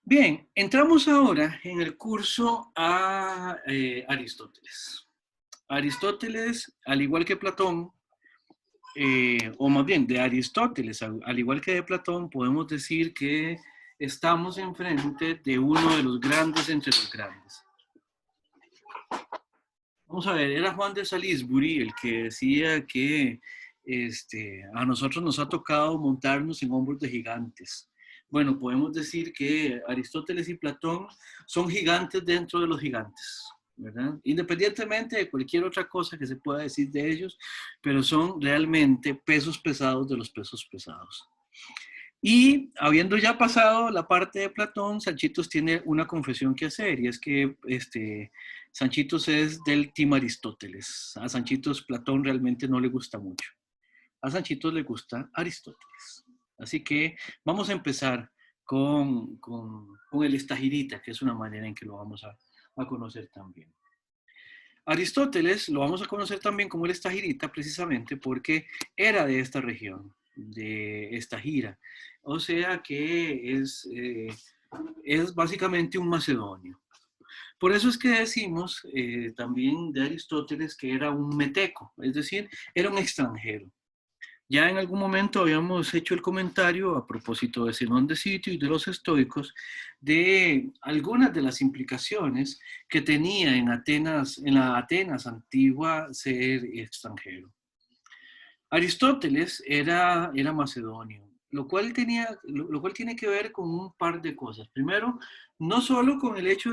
Bien, entramos ahora en el curso a Aristóteles. Aristóteles, al igual que Platón, o más bien de Aristóteles, al igual que de Platón, podemos decir que estamos enfrente de uno de los grandes entre los grandes. Vamos a ver, era Juan de Salisbury el que decía que a nosotros nos ha tocado montarnos en hombros de gigantes. Bueno, podemos decir que Aristóteles y Platón son gigantes dentro de los gigantes, ¿verdad? Independientemente de cualquier otra cosa que se pueda decir de ellos, pero son realmente pesos pesados de los pesos pesados. Y habiendo ya pasado la parte de Platón, Sanchitos tiene una confesión que hacer, y es que Sanchitos es del team Aristóteles. A Sanchitos Platón realmente no le gusta mucho. A Sanchitos le gusta Aristóteles. Así que vamos a empezar con el estagirita, que es una manera en que lo vamos a conocer también. Aristóteles lo vamos a conocer también como el estagirita precisamente porque era de esta región, de Estagira. O sea que es básicamente un macedonio. Por eso es que decimos también de Aristóteles que era un meteco, es decir, era un extranjero. Ya en algún momento habíamos hecho el comentario a propósito de Zenón de Sitio y de los estoicos de algunas de las implicaciones que tenía en Atenas, en la Atenas antigua, ser extranjero. Aristóteles era macedonio, lo cual tiene que ver con un par de cosas. Primero, no solo con el hecho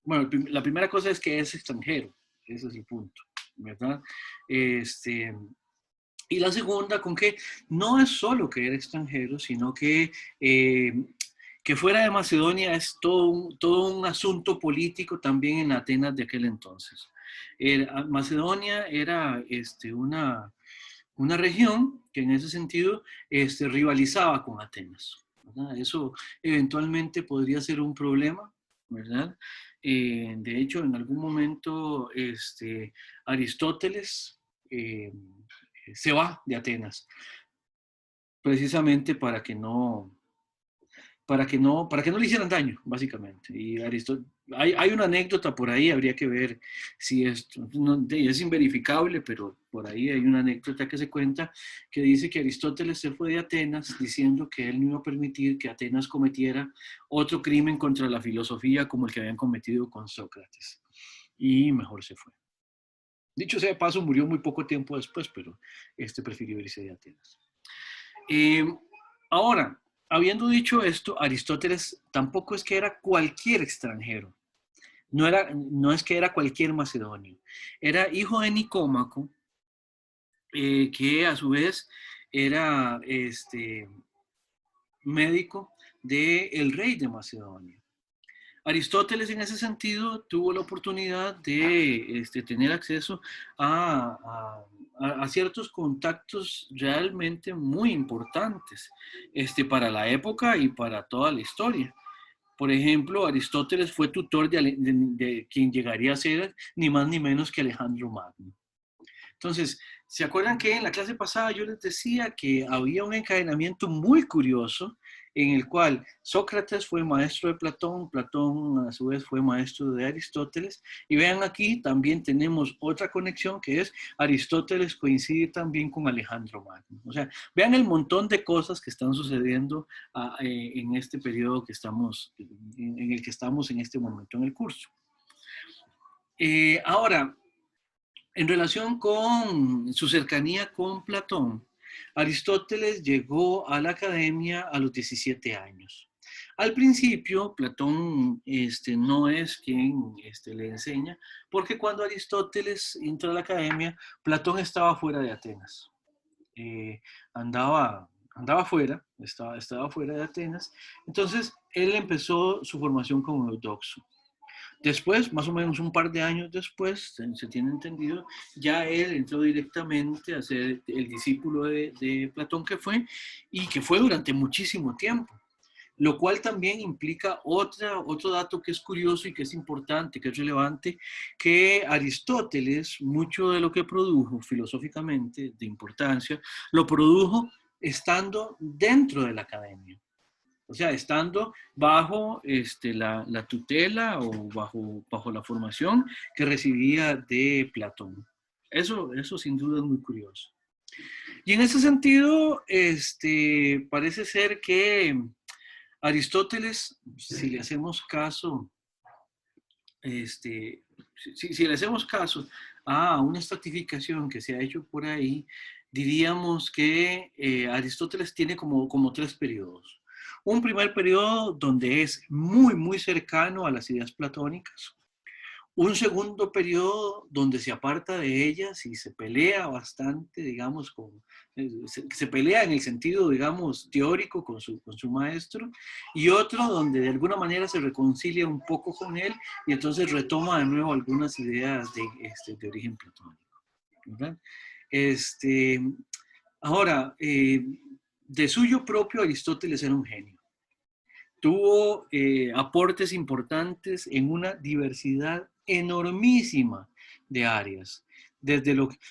bueno, la primera cosa es que es extranjero, ese es el punto, ¿verdad? Y la segunda, con que no es solo que era extranjero, sino que fuera de Macedonia es todo un asunto político también en Atenas de aquel entonces. Macedonia era una región que en ese sentido rivalizaba con Atenas, ¿verdad? Eso eventualmente podría ser un problema, ¿verdad? De hecho, en algún momento Aristóteles se va de Atenas, precisamente para que no le hicieran daño, básicamente. Y hay una anécdota por ahí, habría que ver si es inverificable, pero por ahí hay una anécdota que se cuenta que dice que Aristóteles se fue de Atenas diciendo que él no iba a permitir que Atenas cometiera otro crimen contra la filosofía como el que habían cometido con Sócrates. Y mejor se fue. Dicho sea de paso, murió muy poco tiempo después, pero prefirió irse de Atenas. Eh, Ahora, habiendo dicho esto, Aristóteles tampoco es que era cualquier extranjero, no es que era cualquier macedonio, era hijo de Nicómaco, que a su vez era médico del rey de Macedonia. Aristóteles en ese sentido tuvo la oportunidad de tener acceso a ciertos contactos realmente muy importantes para la época y para toda la historia. Por ejemplo, Aristóteles fue tutor de quien llegaría a ser ni más ni menos que Alejandro Magno. Entonces, ¿se acuerdan que en la clase pasada yo les decía que había un encadenamiento muy curioso en el cual Sócrates fue maestro de Platón, Platón a su vez fue maestro de Aristóteles, y vean aquí también tenemos otra conexión que es Aristóteles coincide también con Alejandro Magno. O sea, vean el montón de cosas que están sucediendo en este periodo en el que estamos en este momento en el curso. Ahora, en relación con su cercanía con Platón, Aristóteles llegó a la academia a los 17 años. Al principio, Platón no es quien le enseña, porque cuando Aristóteles entró a la academia, Platón estaba fuera de Atenas. Eh, andaba fuera, estaba fuera de Atenas. Entonces, él empezó su formación como eudoxo. Después, más o menos un par de años después, se tiene entendido, ya él entró directamente a ser el discípulo de Platón y que fue durante muchísimo tiempo. Lo cual también implica otro dato que es curioso y que es importante, que es relevante, que Aristóteles, mucho de lo que produjo filosóficamente de importancia, lo produjo estando dentro de la academia. O sea, estando bajo la tutela o bajo la formación que recibía de Platón. Eso sin duda es muy curioso. Y en ese sentido, parece ser que Aristóteles, si le hacemos caso, si le hacemos caso a una estratificación que se ha hecho por ahí, diríamos que Aristóteles tiene como tres periodos. Un primer periodo donde es muy, muy cercano a las ideas platónicas. Un segundo periodo donde se aparta de ellas y se pelea bastante, digamos, se pelea en el sentido, digamos, teórico con su maestro, y otro donde de alguna manera se reconcilia un poco con él y entonces retoma de nuevo algunas ideas de origen platónico, ¿verdad? Ahora, de suyo propio, Aristóteles era un genio. Tuvo aportes importantes en una diversidad enormísima de áreas.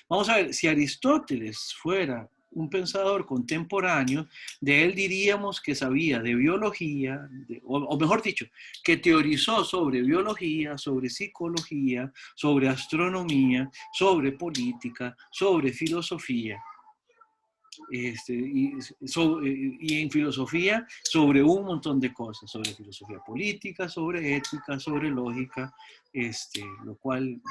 Vamos a ver, si Aristóteles fuera un pensador contemporáneo, de él diríamos que sabía de biología, o mejor dicho, que teorizó sobre biología, sobre psicología, sobre astronomía, sobre política, sobre filosofía. Y en filosofía sobre un montón de cosas, sobre filosofía política, sobre ética, sobre lógica, lo cual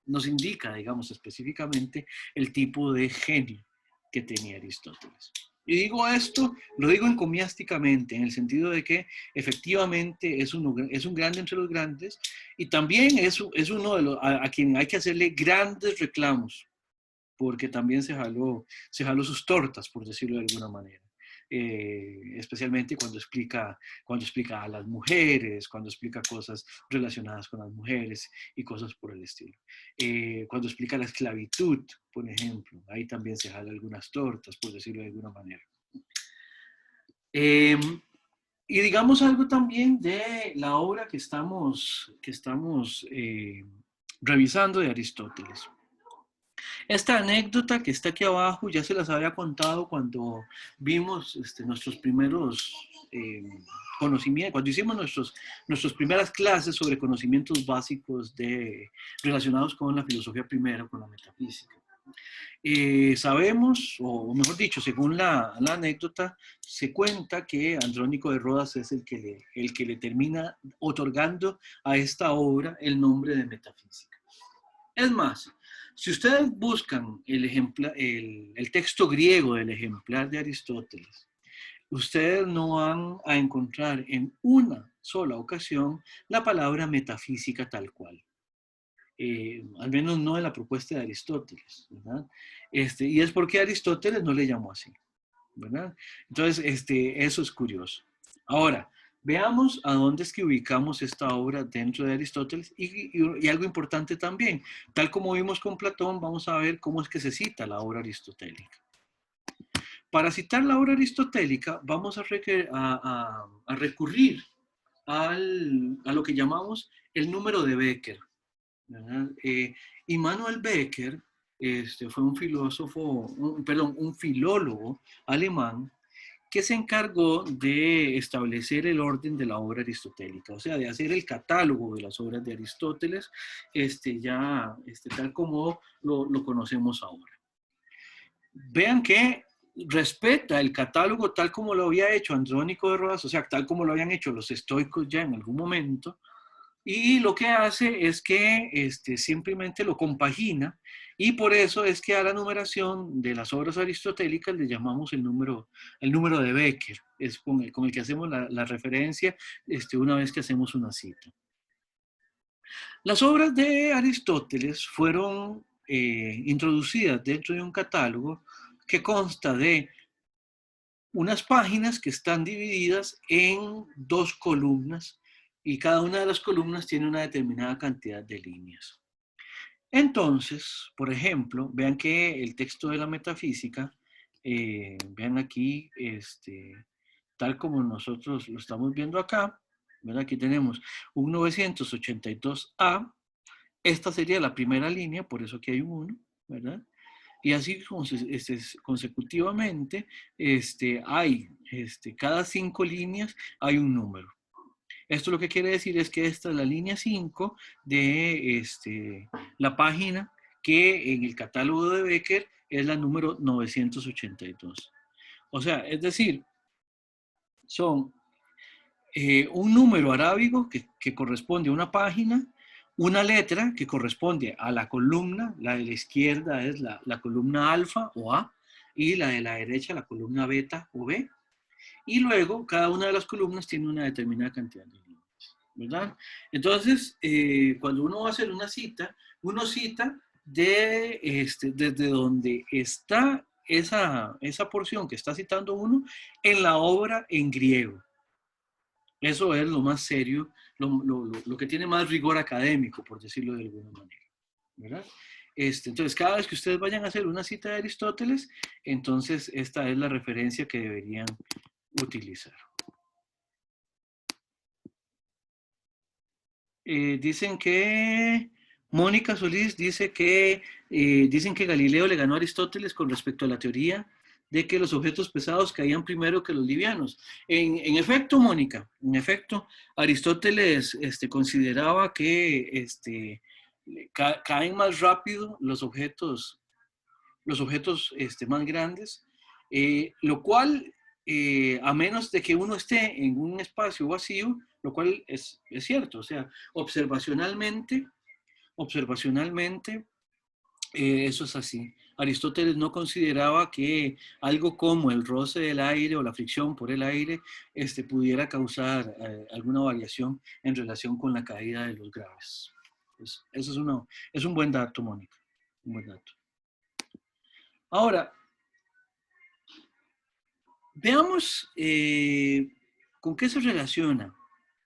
nos indica, digamos, específicamente el tipo de genio que tenía Aristóteles. Y digo esto, lo digo encomiásticamente, en el sentido de que efectivamente es un grande entre los grandes y también es uno de los a quien hay que hacerle grandes reclamos, porque también se jaló sus tortas, por decirlo de alguna manera. Especialmente cuando explica a las mujeres, cuando explica cosas relacionadas con las mujeres y cosas por el estilo. Cuando explica la esclavitud, por ejemplo, ahí también se jala algunas tortas, por decirlo de alguna manera. Y digamos algo también de la obra que estamos revisando de Aristóteles. Esta anécdota que está aquí abajo ya se las había contado cuando vimos nuestros primeros conocimientos, cuando hicimos nuestras primeras clases sobre conocimientos básicos relacionados con la filosofía primera, con la metafísica. Sabemos, o mejor dicho, según la anécdota, se cuenta que Andrónico de Rodas es el que le termina otorgando a esta obra el nombre de metafísica. Es más, si ustedes buscan el texto griego del ejemplar de Aristóteles, ustedes no van a encontrar en una sola ocasión la palabra metafísica tal cual. Al menos no en la propuesta de Aristóteles, ¿verdad? Y es porque Aristóteles no le llamó así, ¿verdad? Entonces, eso es curioso. Ahora, veamos a dónde es que ubicamos esta obra dentro de Aristóteles y algo importante también. Tal como vimos con Platón, vamos a ver cómo es que se cita la obra aristotélica. Para citar la obra aristotélica, vamos a recurrir a lo que llamamos el número de Becker. Immanuel Becker fue un filólogo alemán que se encargó de establecer el orden de la obra aristotélica, o sea, de hacer el catálogo de las obras de Aristóteles, tal como lo conocemos ahora. Vean que respeta el catálogo tal como lo había hecho Andrónico de Rodas, o sea, tal como lo habían hecho los estoicos ya en algún momento, y lo que hace es que simplemente lo compagina, y por eso es que a la numeración de las obras aristotélicas le llamamos el número de Becker, es con el que hacemos la referencia una vez que hacemos una cita. Las obras de Aristóteles fueron introducidas dentro de un catálogo que consta de unas páginas que están divididas en 2 columnas y cada una de las columnas tiene una determinada cantidad de líneas. Entonces, por ejemplo, vean que el texto de la metafísica, vean aquí, tal como nosotros lo estamos viendo acá, ¿verdad? Aquí tenemos un 982A, esta sería la primera línea, por eso aquí hay un 1, ¿verdad? y así consecutivamente hay, cada 5 líneas hay un número. Esto lo que quiere decir es que esta es la línea 5 de la página que en el catálogo de Becker es la número 982. O sea, es decir, son un número arábigo que corresponde a una página, una letra que corresponde a la columna, la de la izquierda es la columna alfa o A, y la de la derecha la columna beta o B, y luego cada una de las columnas tiene una determinada cantidad de líneas, ¿verdad? Entonces, cuando uno va a hacer una cita, uno cita desde donde está esa porción que está citando uno en la obra en griego. Eso es lo más serio, lo que tiene más rigor académico, por decirlo de alguna manera, ¿verdad? Entonces, cada vez que ustedes vayan a hacer una cita de Aristóteles, entonces esta es la referencia que deberían utilizar. Dicen que Mónica Solís dice que dicen que Galileo le ganó a Aristóteles con respecto a la teoría de que los objetos pesados caían primero que los livianos. En efecto, Mónica, en efecto, Aristóteles consideraba que caen más rápido los objetos más grandes, lo cual, a menos de que uno esté en un espacio vacío, lo cual es cierto, o sea, observacionalmente, eso es así. Aristóteles no consideraba que algo como el roce del aire o la fricción por el aire pudiera causar alguna variación en relación con la caída de los graves. Pues, eso es un buen dato, Mónica. Un buen dato. Ahora, veamos con qué se relaciona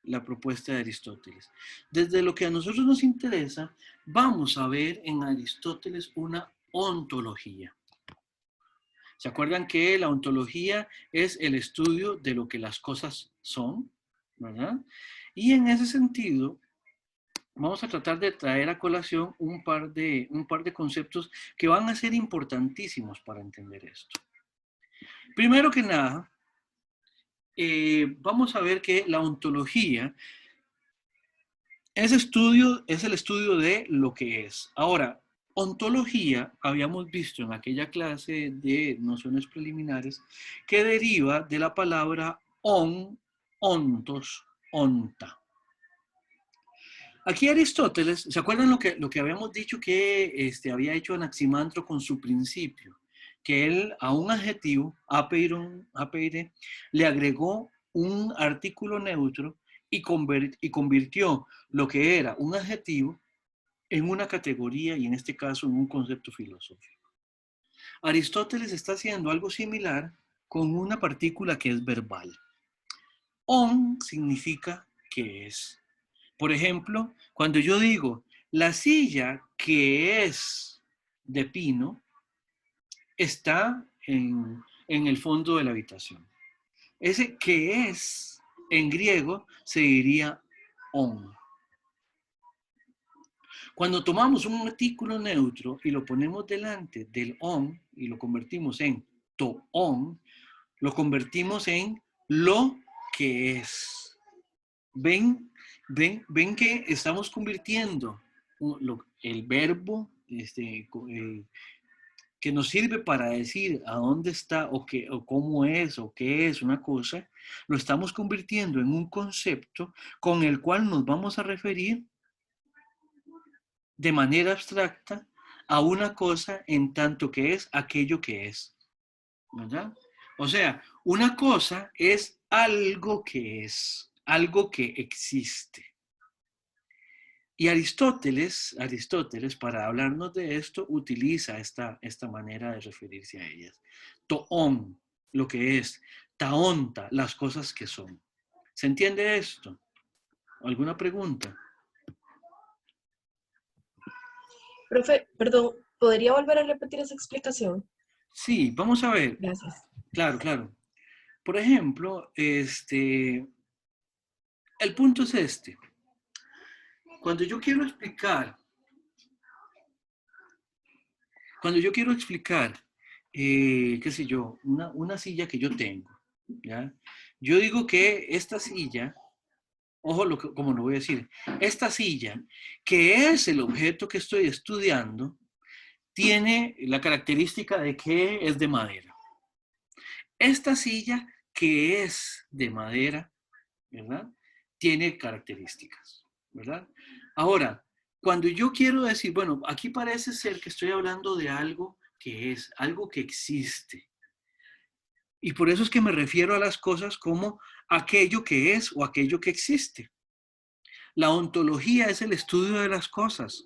la propuesta de Aristóteles. Desde lo que a nosotros nos interesa, vamos a ver en Aristóteles una ontología. ¿Se acuerdan que la ontología es el estudio de lo que las cosas son? ¿Verdad? Y en ese sentido, vamos a tratar de traer a colación un par de conceptos que van a ser importantísimos para entender esto. Primero que nada, vamos a ver que la ontología es el estudio de lo que es. Ahora, ontología, habíamos visto en aquella clase de nociones preliminares, que deriva de la palabra ontos, onta. Aquí Aristóteles, ¿se acuerdan lo que habíamos dicho que había hecho Anaximandro con su principio? Que él a un adjetivo, apeire, le agregó un artículo neutro y convirtió lo que era un adjetivo en una categoría y en este caso en un concepto filosófico. Aristóteles está haciendo algo similar con una partícula que es verbal. On significa que es. Por ejemplo, cuando yo digo la silla que es de pino está en el fondo de la habitación. Ese que es en griego se diría on. Cuando tomamos un artículo neutro y lo ponemos delante del on y lo convertimos en to on, lo convertimos en lo que es. Ven que estamos convirtiendo el verbo que nos sirve para decir a dónde está o cómo es o qué es una cosa, lo estamos convirtiendo en un concepto con el cual nos vamos a referir de manera abstracta a una cosa en tanto que es aquello que es, ¿verdad? O sea, una cosa es algo que es, algo que existe. Y Aristóteles, para hablarnos de esto, utiliza esta manera de referirse a ellas. Toón, lo que es. Taonta, las cosas que son. ¿Se entiende esto? ¿Alguna pregunta? Profe, perdón, ¿podría volver a repetir esa explicación? Sí, vamos a ver. Gracias. Claro. Por ejemplo, el punto es este. Cuando yo quiero explicar Cuando yo quiero explicar, qué sé yo, una silla que yo tengo, ¿ya? Yo digo que esta silla, ojo como lo voy a decir, esta silla, que es el objeto que estoy estudiando, tiene la característica de que es de madera. Esta silla, que es de madera, ¿verdad? Tiene características, ¿verdad? Ahora, cuando yo quiero decir, bueno, aquí parece ser que estoy hablando de algo que es, algo que existe. Y por eso es que me refiero a las cosas como aquello que es o aquello que existe. La ontología es el estudio de las cosas,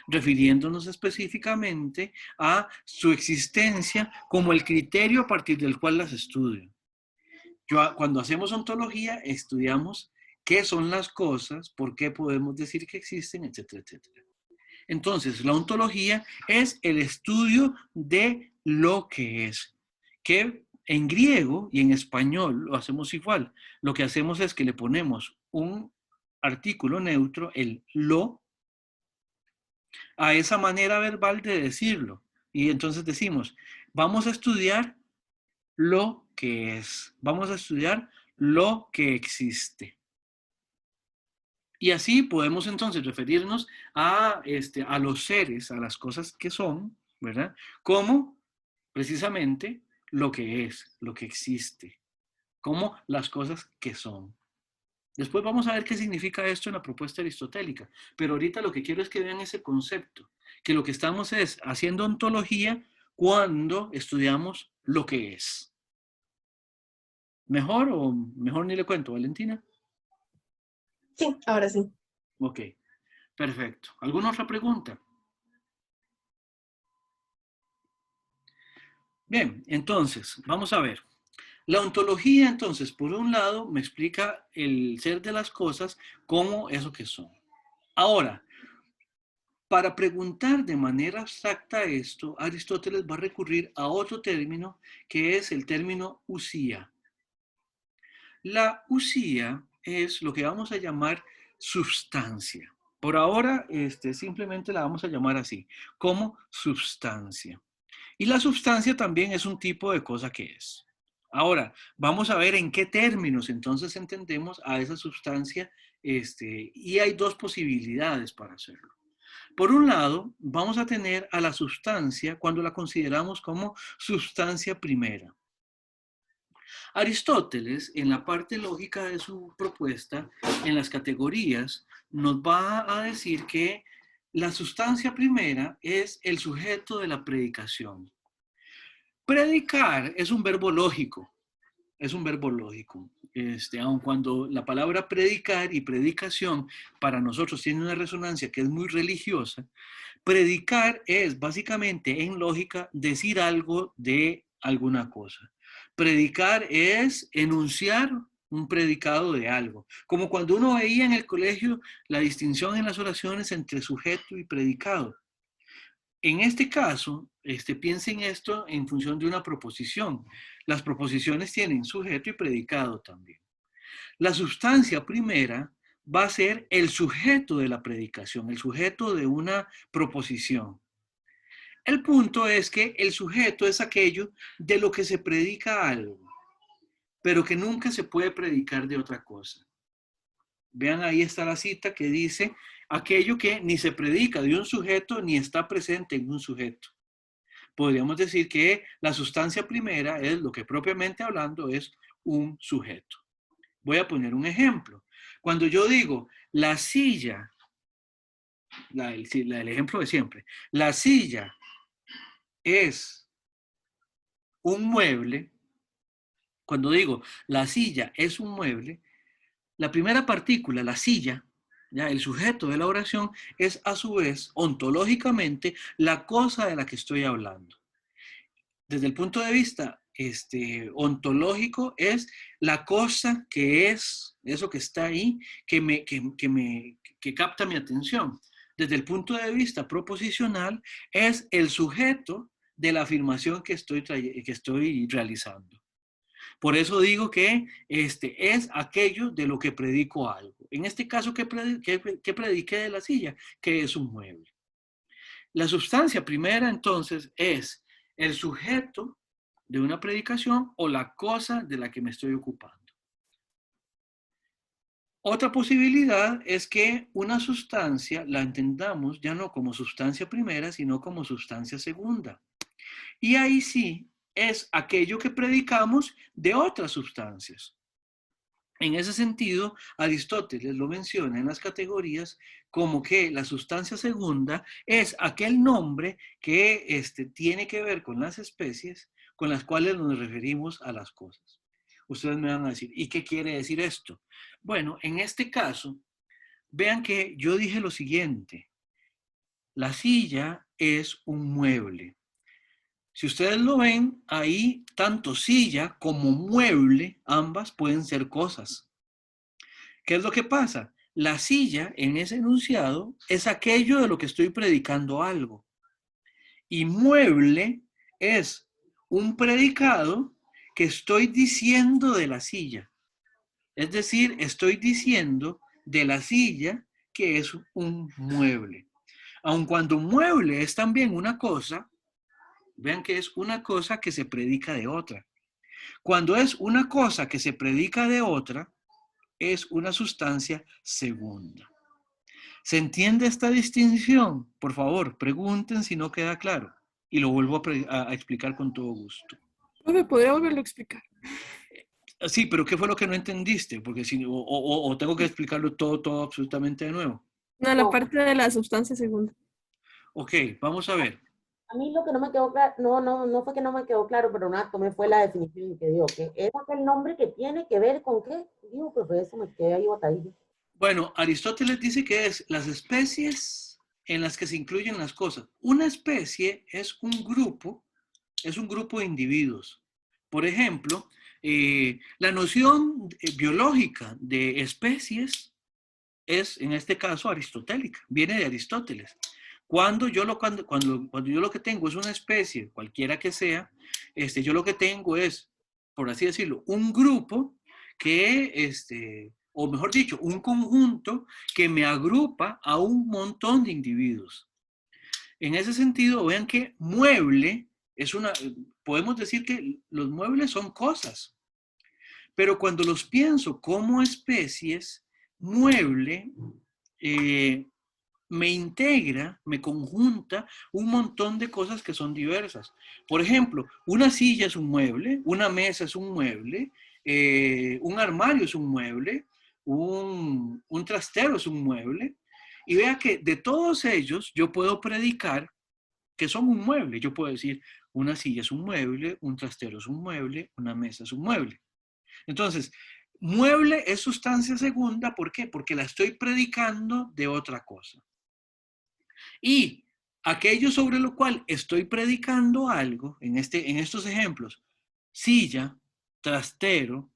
refiriéndonos específicamente a su existencia como el criterio a partir del cual las estudio. Cuando hacemos ontología, estudiamos qué son las cosas, por qué podemos decir que existen, etcétera, etcétera. Entonces, la ontología es el estudio de lo que es, que en griego y en español lo hacemos igual. Lo que hacemos es que le ponemos un artículo neutro, el lo, a esa manera verbal de decirlo. Y entonces decimos, vamos a estudiar lo que es, vamos a estudiar lo que existe. Y así podemos entonces referirnos a los seres, a las cosas que son, ¿verdad? Como precisamente lo que es, lo que existe, como las cosas que son. Después vamos a ver qué significa esto en la propuesta aristotélica, pero ahorita lo que quiero es que vean ese concepto, que lo que estamos es haciendo ontología cuando estudiamos lo que es. ¿Mejor o mejor ni le cuento, Valentina? Sí, ahora sí. Ok, perfecto. ¿Alguna otra pregunta? Bien, entonces, vamos a ver. La ontología, entonces, por un lado, me explica el ser de las cosas como eso que son. Ahora, para preguntar de manera abstracta esto, Aristóteles va a recurrir a otro término que es el término usía. La usía es lo que vamos a llamar substancia. Por ahora, simplemente la vamos a llamar así, como substancia. Y la substancia también es un tipo de cosa que es. Ahora, vamos a ver en qué términos entonces entendemos a esa sustancia, y hay dos posibilidades para hacerlo. Por un lado, vamos a tener a la sustancia cuando la consideramos como sustancia primera. Aristóteles, en la parte lógica de su propuesta, en las categorías, nos va a decir que la sustancia primera es el sujeto de la predicación. Predicar es un verbo lógico, es un verbo lógico. Aun cuando la palabra predicar y predicación para nosotros tiene una resonancia que es muy religiosa, predicar es básicamente en lógica decir algo de alguna cosa. Predicar es enunciar un predicado de algo. Como cuando uno veía en el colegio la distinción en las oraciones entre sujeto y predicado. En este caso, piensen esto en función de una proposición. Las proposiciones tienen sujeto y predicado también. La sustancia primera va a ser el sujeto de la predicación, el sujeto de una proposición. El punto es que el sujeto es aquello de lo que se predica algo, pero que nunca se puede predicar de otra cosa. Vean, ahí está la cita que dice aquello que ni se predica de un sujeto ni está presente en un sujeto. Podríamos decir que la sustancia primera es lo que propiamente hablando es un sujeto. Voy a poner un ejemplo. Cuando yo digo la silla, el ejemplo de siempre, la silla es un mueble, cuando digo la silla es un mueble, la primera partícula, la silla, ya el sujeto de la oración, es a su vez ontológicamente la cosa de la que estoy hablando. Desde el punto de vista ontológico, es la cosa que es, eso que está ahí, que capta mi atención. Desde el punto de vista proposicional, es el sujeto de la afirmación que estoy realizando. Por eso digo que es aquello de lo que predico algo. En este caso, ¿qué prediqué de la silla? Que es un mueble. La sustancia primera, entonces, es el sujeto de una predicación o la cosa de la que me estoy ocupando. Otra posibilidad es que una sustancia la entendamos ya no como sustancia primera, sino como sustancia segunda. Y ahí sí es aquello que predicamos de otras sustancias. En ese sentido, Aristóteles lo menciona en las categorías como que la sustancia segunda es aquel nombre que tiene que ver con las especies con las cuales nos referimos a las cosas. Ustedes me van a decir, ¿y qué quiere decir esto? Bueno, en este caso, vean que yo dije lo siguiente, la silla es un mueble. Si ustedes lo ven, ahí tanto silla como mueble, ambas pueden ser cosas. ¿Qué es lo que pasa? La silla en ese enunciado es aquello de lo que estoy predicando algo. Y mueble es un predicado que estoy diciendo de la silla. Es decir, estoy diciendo de la silla que es un mueble. Aun cuando mueble es también una cosa, vean que es una cosa que se predica de otra. Cuando es una cosa que se predica de otra, es una sustancia segunda. ¿Se entiende esta distinción? Por favor, pregunten si no queda claro. Y lo vuelvo a explicar con todo gusto. ¿Me podría volverlo a explicar? Sí, pero ¿qué fue lo que no entendiste? Porque si, o tengo que explicarlo todo absolutamente de nuevo. No, la parte de la sustancia segunda. Ok, vamos a ver. A mí lo que no me quedó claro, no fue que no me quedó claro, pero nada, tomé fue la definición que dio, que es aquel nombre que tiene que ver con qué. Digo, pero eso me quedé ahí botadillo. Bueno, Aristóteles dice que es las especies en las que se incluyen las cosas. Una especie es un grupo de individuos. Por ejemplo, la noción biológica de especies es, en este caso, aristotélica, viene de Aristóteles. Cuando yo lo que tengo es una especie, cualquiera que sea, yo lo que tengo es, por así decirlo, un grupo que, o mejor dicho, un conjunto que me agrupa a un montón de individuos. En ese sentido, vean que mueble es podemos decir que los muebles son cosas, pero cuando los pienso como especies, mueble me integra, me conjunta un montón de cosas que son diversas. Por ejemplo, una silla es un mueble, una mesa es un mueble, un armario es un mueble, un trastero es un mueble. Y vea que de todos ellos yo puedo predicar que son un mueble. Yo puedo decir, una silla es un mueble, un trastero es un mueble, una mesa es un mueble. Entonces, mueble es sustancia segunda, ¿por qué? Porque la estoy predicando de otra cosa. Y aquello sobre lo cual estoy predicando algo, en estos ejemplos, silla, trastero,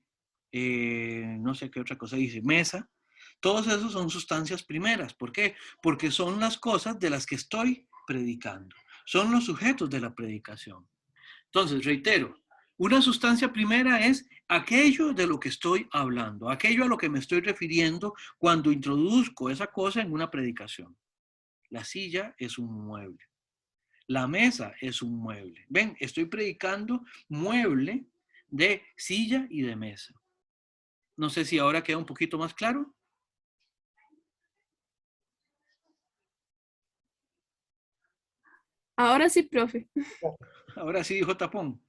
no sé qué otra cosa dice, mesa, todos esos son sustancias primeras. ¿Por qué? Porque son las cosas de las que estoy predicando. Son los sujetos de la predicación. Entonces, reitero, una sustancia primera es aquello de lo que estoy hablando, aquello a lo que me estoy refiriendo cuando introduzco esa cosa en una predicación. La silla es un mueble. La mesa es un mueble. Ven, estoy predicando mueble de silla y de mesa. No sé si ahora queda un poquito más claro. Ahora sí, profe. Ahora sí dijo Tapón.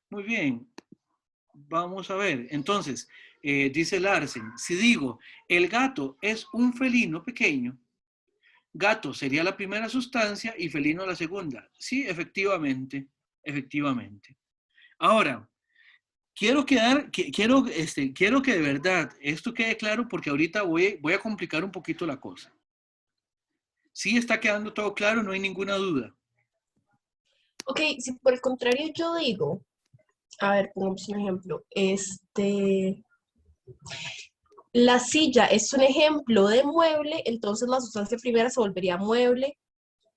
Muy bien. Vamos a ver. Entonces, dice Larsen, si digo, el gato es un felino pequeño, gato sería la primera sustancia y felino la segunda. Sí, efectivamente, efectivamente. Ahora, quiero que de verdad esto quede claro porque ahorita voy a complicar un poquito la cosa. Sí está quedando todo claro, no hay ninguna duda. Ok, si por el contrario yo digo, a ver, pongamos un ejemplo, la silla es un ejemplo de mueble, entonces la sustancia primera se volvería mueble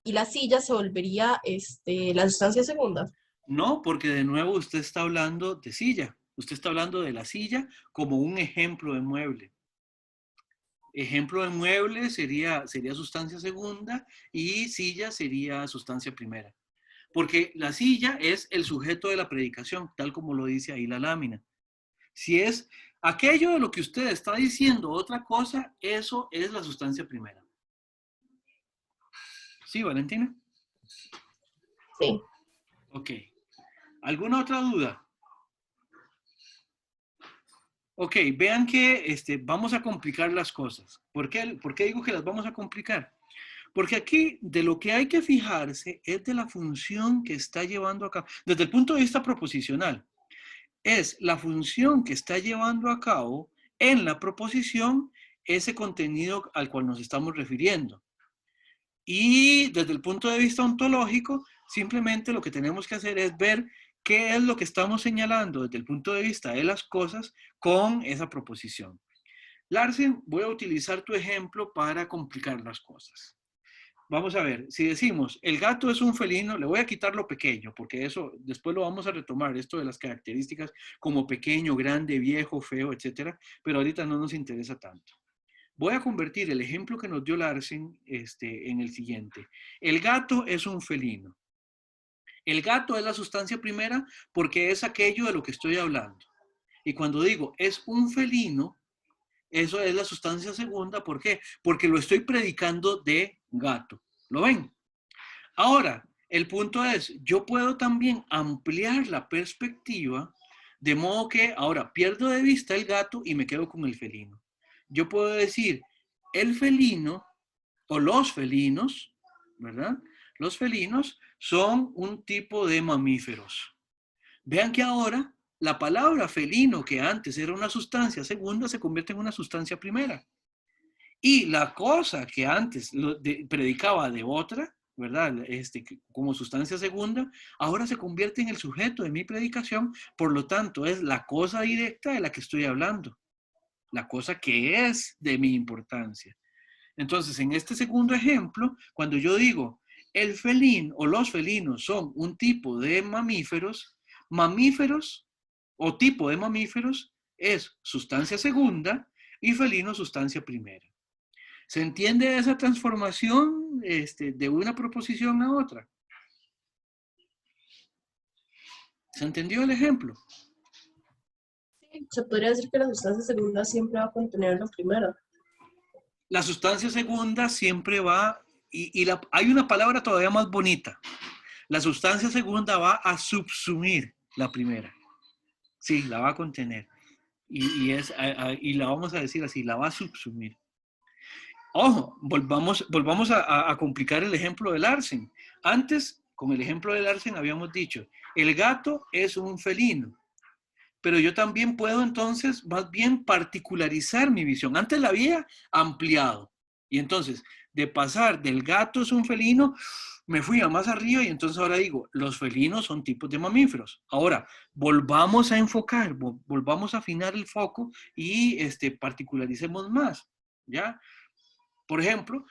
y la silla se volvería la sustancia segunda. No, porque de nuevo usted está hablando de silla. Usted está hablando de la silla como un ejemplo de mueble. ejemplo de mueble sería sustancia segunda y silla sería sustancia primera. Porque la silla es el sujeto de la predicación, tal como lo dice ahí la lámina. Si es aquello de lo que usted está diciendo otra cosa, eso es la sustancia primera. ¿Sí, Valentina? Sí. Ok. ¿Alguna otra duda? Ok, vean que vamos a complicar las cosas. ¿Por qué digo que las vamos a complicar? Porque aquí de lo que hay que fijarse es de la función que está llevando a cabo, desde el punto de vista proposicional, es la función que está llevando a cabo en la proposición ese contenido al cual nos estamos refiriendo. Y desde el punto de vista ontológico, simplemente lo que tenemos que hacer es ver qué es lo que estamos señalando desde el punto de vista de las cosas con esa proposición. Larsen, voy a utilizar tu ejemplo para complicar las cosas. Vamos a ver, si decimos, el gato es un felino, le voy a quitar lo pequeño, porque eso después lo vamos a retomar, esto de las características como pequeño, grande, viejo, feo, etcétera, pero ahorita no nos interesa tanto. Voy a convertir el ejemplo que nos dio Larsen en el siguiente. El gato es un felino. El gato es la sustancia primera porque es aquello de lo que estoy hablando. Y cuando digo es un felino, eso es la sustancia segunda. ¿Por qué? Porque lo estoy predicando de gato. ¿Lo ven? Ahora, el punto es, yo puedo también ampliar la perspectiva de modo que ahora pierdo de vista el gato y me quedo con el felino. Yo puedo decir, el felino o los felinos, ¿verdad? Los felinos son un tipo de mamíferos. Vean que ahora la palabra felino, que antes era una sustancia segunda, se convierte en una sustancia primera. Y la cosa que antes predicaba de otra, ¿verdad? Como sustancia segunda, ahora se convierte en el sujeto de mi predicación, por lo tanto es la cosa directa de la que estoy hablando, la cosa que es de mi importancia. Entonces, en este segundo ejemplo, cuando yo digo el felino o los felinos son un tipo de mamíferos, mamíferos o tipo de mamíferos es sustancia segunda y felino sustancia primera. ¿Se entiende esa transformación de una proposición a otra? ¿Se entendió el ejemplo? Sí, se podría decir que la sustancia segunda siempre va a contener lo primero. La sustancia segunda siempre va, hay una palabra todavía más bonita. La sustancia segunda va a subsumir la primera. Sí, la va a contener. Y la vamos a decir así, la va a subsumir. Ojo, volvamos a complicar el ejemplo de Larsen. Antes, con el ejemplo de Larsen habíamos dicho, el gato es un felino. Pero yo también puedo entonces más bien particularizar mi visión. Antes la había ampliado. Y entonces, de pasar del gato es un felino, me fui a más arriba y entonces ahora digo, los felinos son tipos de mamíferos. Ahora, volvamos a enfocar, volvamos a afinar el foco y particularicemos más, ¿ya? Por ejemplo,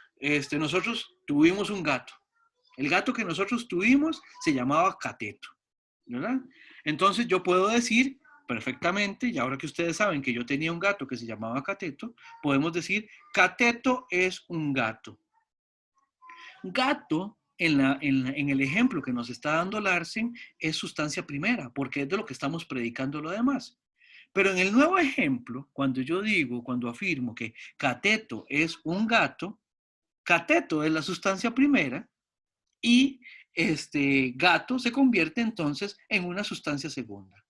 nosotros tuvimos un gato. El gato que nosotros tuvimos se llamaba Cateto, ¿verdad? Entonces yo puedo decir perfectamente, y ahora que ustedes saben que yo tenía un gato que se llamaba Cateto, podemos decir, Cateto es un gato. Gato, en el ejemplo que nos está dando Larsen, es sustancia primera, porque es de lo que estamos predicando lo demás. Pero en el nuevo ejemplo, cuando afirmo que Cateto es un gato, Cateto es la sustancia primera y gato se convierte entonces en una sustancia segunda.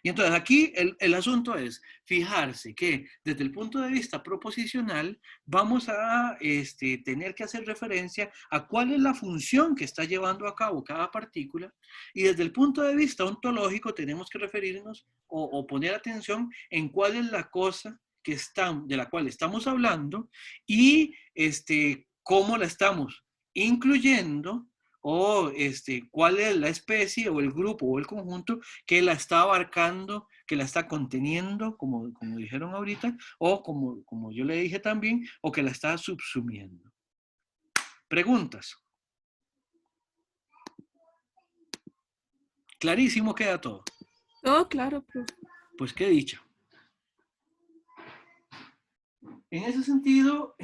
Y entonces aquí el asunto es fijarse que desde el punto de vista proposicional vamos a tener que hacer referencia a cuál es la función que está llevando a cabo cada partícula y desde el punto de vista ontológico tenemos que referirnos o poner atención en cuál es la cosa de la cual estamos hablando y cómo la estamos incluyendo o cuál es la especie o el grupo o el conjunto que la está abarcando, que la está conteniendo, como dijeron ahorita, o como yo le dije también, o que la está subsumiendo. Preguntas. Clarísimo queda todo. Todo claro, profe. Pues qué dicha. En ese sentido,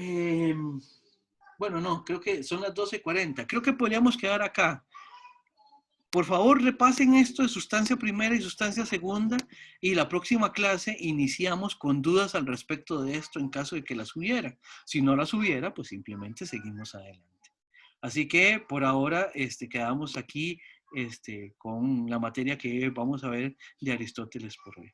bueno, no, creo que son las 12:40. Creo que podríamos quedar acá. Por favor, repasen esto de sustancia primera y sustancia segunda y la próxima clase iniciamos con dudas al respecto de esto en caso de que las hubiera. Si no las hubiera, pues simplemente seguimos adelante. Así que por ahora quedamos aquí con la materia que vamos a ver de Aristóteles por hoy.